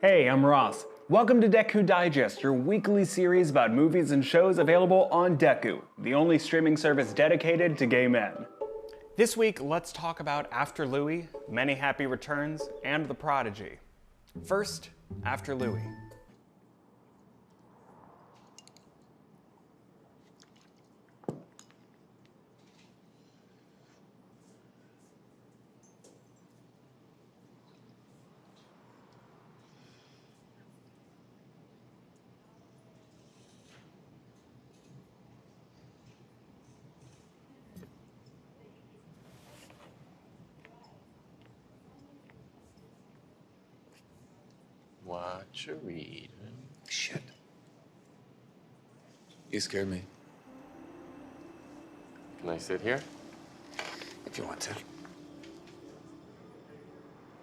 Hey, I'm Ross. Welcome to Dekkoo Digest, your weekly series about movies and shows available on Dekkoo, the only streaming service dedicated to gay men. This week, let's talk about After Louie, Many Happy Returns, and The Prodigy. First, After Louie. What you read? Shit. You scared me. Can I sit here? If you want to.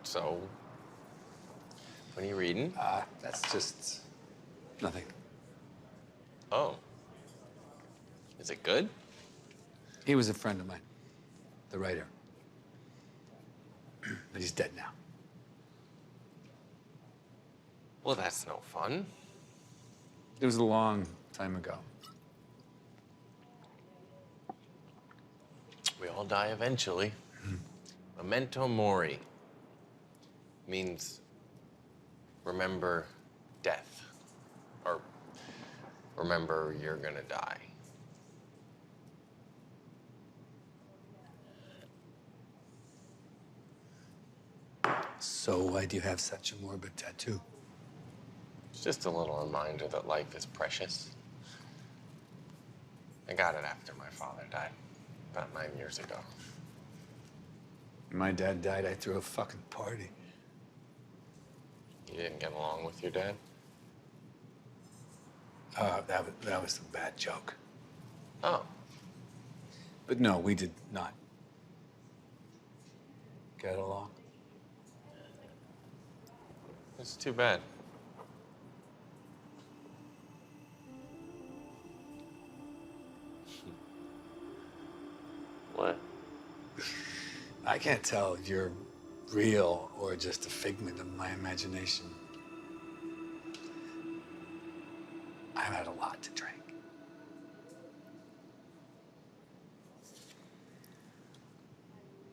So, what are you reading? That's just nothing. Oh. Is it good? He was a friend of mine, the writer. But he's dead now. Well, that's no fun. It was a long time ago. We all die eventually. Memento mori means remember death. Or remember you're gonna die. So why do you have such a morbid tattoo? It's just a little reminder that life is precious. I got it after my father died, about 9 years ago. When my dad died, I threw a fucking party. You didn't get along with your dad? That was a bad joke. Oh. But no, we did not get along. It's too bad. What? I can't tell if you're real or just a figment of my imagination. I've had a lot to drink.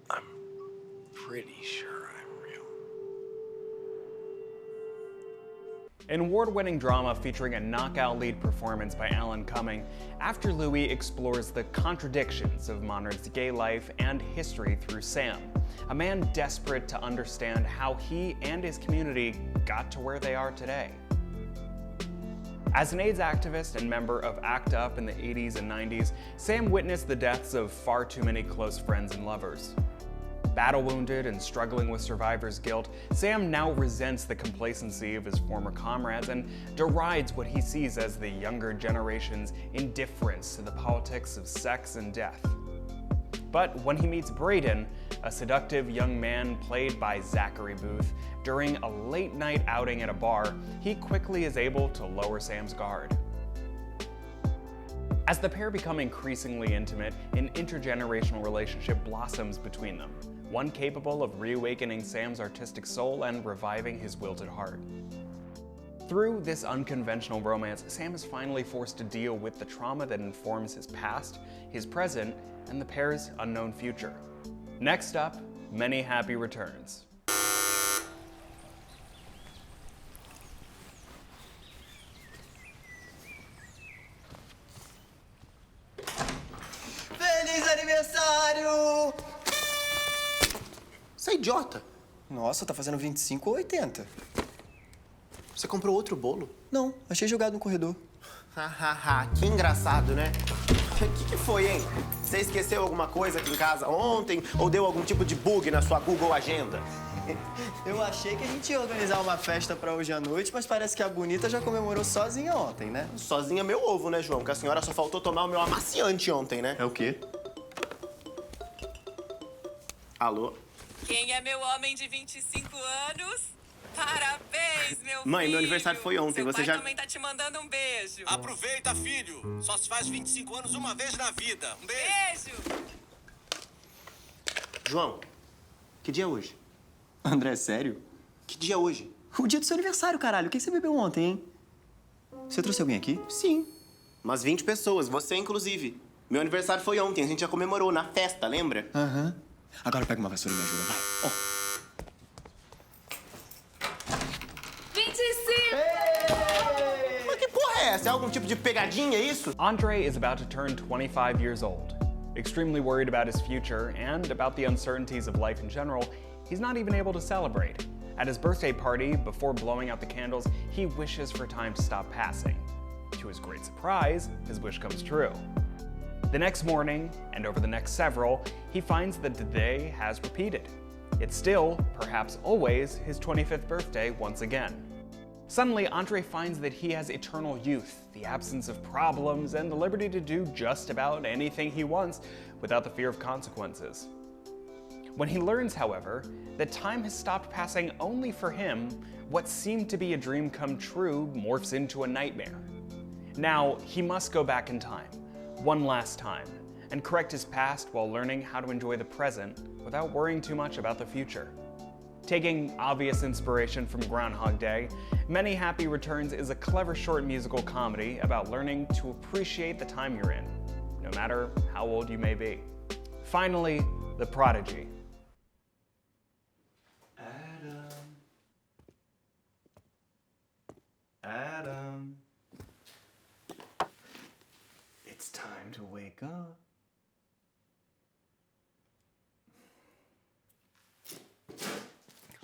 I'm pretty sure I'm real. An award-winning drama featuring a knockout lead performance by Alan Cumming, After Louie explores the contradictions of Monard's gay life and history through Sam, a man desperate to understand how he and his community got to where they are today. As an AIDS activist and member of ACT UP in the 80s and 90s, Sam witnessed the deaths of far too many close friends and lovers. Battle-wounded and struggling with survivor's guilt, Sam now resents the complacency of his former comrades and derides what he sees as the younger generation's indifference to the politics of sex and death. But when he meets Braden, a seductive young man played by Zachary Booth, during a late-night outing at a bar, he quickly is able to lower Sam's guard. As the pair become increasingly intimate, an intergenerational relationship blossoms between them, one capable of reawakening Sam's artistic soul and reviving his wilted heart. Through this unconventional romance, Sam is finally forced to deal with the trauma that informs his past, his present, and the pair's unknown future. Next up, Many Happy Returns. Feliz aniversário! Você é idiota? Nossa, tá fazendo 25 ou 80? Você comprou outro bolo? Não, achei jogado no corredor. Hahaha, que engraçado, né? O que foi, hein? Você esqueceu alguma coisa aqui em casa ontem? Ou deu algum tipo de bug na sua Google Agenda? Eu achei que a gente ia organizar uma festa pra hoje à noite, mas parece que a bonita já comemorou sozinha ontem, né? Sozinha meu ovo, né, João? Que a senhora só faltou tomar o meu amaciante ontem, né? É o quê? Alô? Quem é meu homem de 25 anos? Parabéns, meu filho! Mãe, meu aniversário foi ontem, Seu você pai já... também tá te mandando um beijo. Aproveita, filho. Só se faz 25 anos uma vez na vida. Um beijo. Beijo! João, que dia é hoje? André, sério? Que dia é hoje? O dia do seu aniversário, caralho. O que você bebeu ontem, hein? Você trouxe alguém aqui? Sim. Umas 20 pessoas, você inclusive. Meu aniversário foi ontem, a gente já comemorou na festa, lembra? Aham. Agora pega uma vassoura e me ajuda, vai. Ó. 25! Mas que porra é essa? É algum tipo de pegadinha, é isso? Andre is about to turn 25 years old. Extremely worried about his future and about the uncertainties of life in general, he's not even able to celebrate. At his birthday party, before blowing out the candles, he wishes for time to stop passing. To his great surprise, his wish comes true. The next morning, and over the next several, he finds that the day has repeated. It's still, perhaps always, his 25th birthday once again. Suddenly, Andre finds that he has eternal youth, the absence of problems, and the liberty to do just about anything he wants without the fear of consequences. When he learns, however, that time has stopped passing only for him, what seemed to be a dream come true morphs into a nightmare. Now, he must go back in time, one last time, and correct his past while learning how to enjoy the present without worrying too much about the future. Taking obvious inspiration from Groundhog Day, Many Happy Returns is a clever short musical comedy about learning to appreciate the time you're in, no matter how old you may be. Finally, The Prodigy. Adam. It's time to wake up.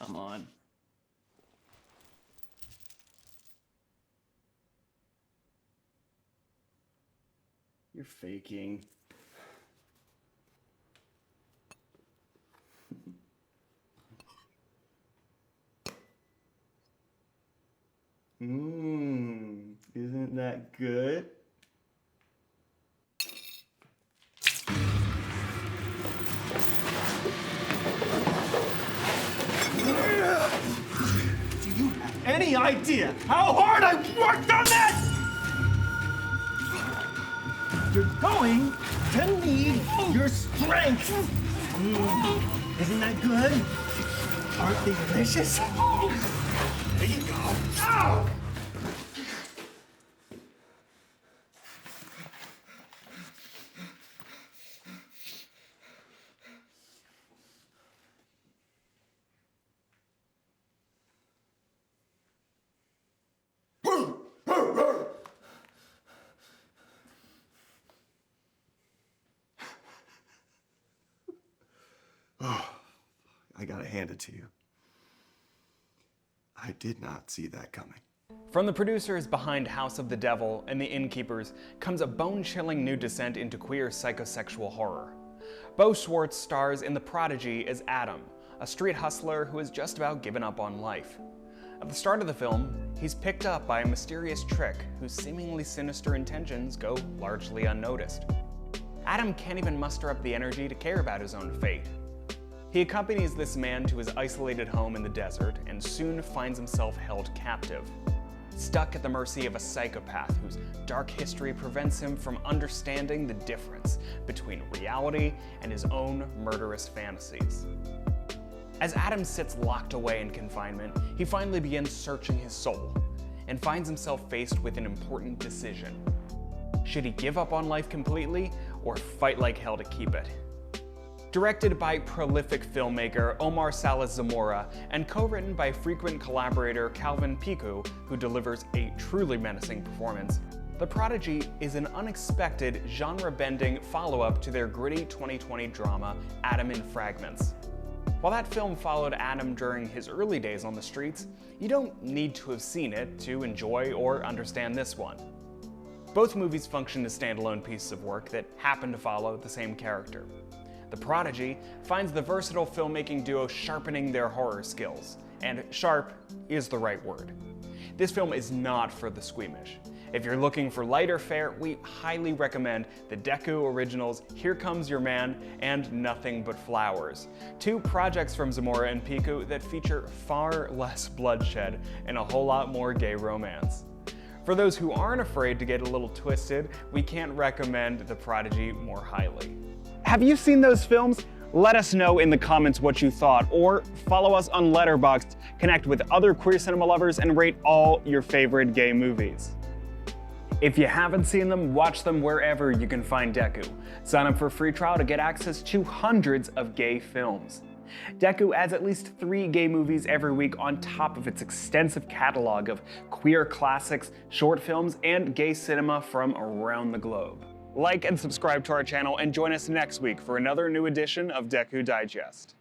Come on. You're faking. Isn't that good? Do you have any idea how hard I worked on this? You're going to need your strength. Isn't that good? Aren't they delicious? There you go. Ow! I gotta hand it to you. I did not see that coming. From the producers behind House of the Devil and The Innkeepers comes a bone-chilling new descent into queer psychosexual horror. Bo Schwartz stars in The Prodigy as Adam, a street hustler who has just about given up on life. At the start of the film, he's picked up by a mysterious trick whose seemingly sinister intentions go largely unnoticed. Adam can't even muster up the energy to care about his own fate. He accompanies this man to his isolated home in the desert and soon finds himself held captive, stuck at the mercy of a psychopath whose dark history prevents him from understanding the difference between reality and his own murderous fantasies. As Adam sits locked away in confinement, he finally begins searching his soul and finds himself faced with an important decision. Should he give up on life completely or fight like hell to keep it? Directed by prolific filmmaker Omar Salas Zamora and co-written by frequent collaborator Calvin Piku, who delivers a truly menacing performance, The Prodigy is an unexpected, genre-bending follow-up to their gritty 2020 drama Adam in Fragments. While that film followed Adam during his early days on the streets, you don't need to have seen it to enjoy or understand this one. Both movies function as standalone pieces of work that happen to follow the same character. The Prodigy finds the versatile filmmaking duo sharpening their horror skills, and sharp is the right word. This film is not for the squeamish. If you're looking for lighter fare, we highly recommend the Dekkoo originals Here Comes Your Man and Nothing But Flowers, two projects from Zamora and Piku that feature far less bloodshed and a whole lot more gay romance. For those who aren't afraid to get a little twisted, we can't recommend The Prodigy more highly. Have you seen those films Let us know in the comments what you thought, or follow us on Letterboxd, connect with other queer cinema lovers, and rate all your favorite gay movies. If you haven't seen them, watch them wherever you can find Dekkoo. Sign up for a free trial to get access to hundreds of gay films. Dekkoo adds at least 3 gay movies every week on top of its extensive catalog of queer classics, short films, and gay cinema from around the globe. Like and subscribe to our channel and join us next week for another new edition of Dekkoo Digest.